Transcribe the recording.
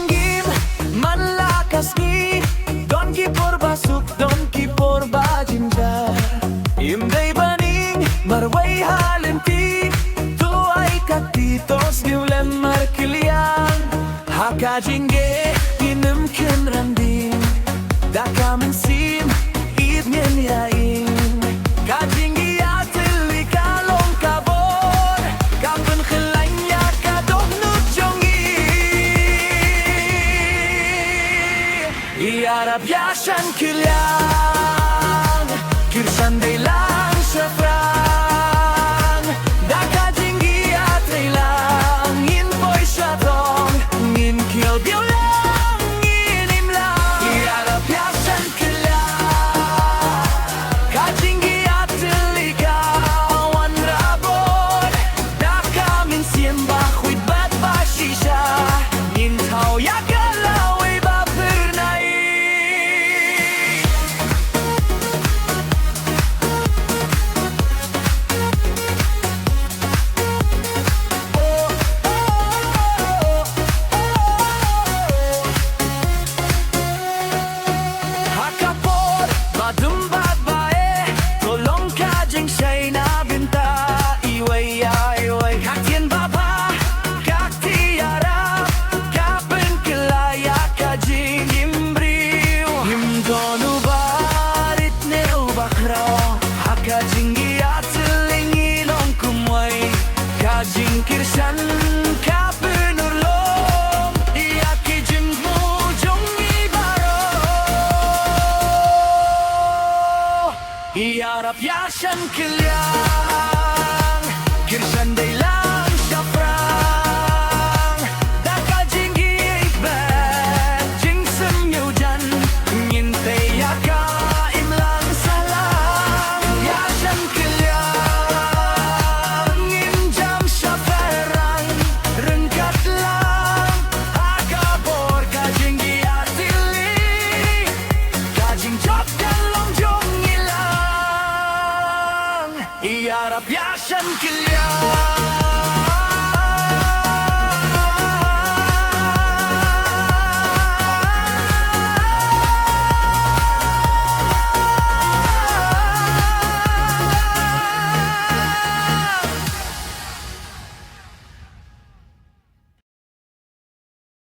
jinggim manlakas ni Don Kipor basuk Don Kipor bajinja Imday baning marway halinti Tuay katitos giulem markilian Haka jingge inumkin randing Dakamin sim idnyen yain Kajingi atili kalong kabor Kapan khilanya kadohnut jongi Iarab yashan kilyang Kirsan lang syafrang Daka jinggi atrilang Ngin boy syatong Ngin kil biulang Ngin imlang Iarab yashan kilyang Kajinggi atilika Awan rabot Daka min siembah Huit bat bashisha Ngin tau yakalaway bapernai Hakapor, madumbat bae Tolong kajing siya'y nabinta Iway, iway Kaktien baba, kaktiara Kapen kilaya kajing imbriw Himdonu barit nil bakra Hakajing giatiling ilong kumway Kajing kirsan kapen urlong Iakijim mo jong ibaro Iarap yashan kil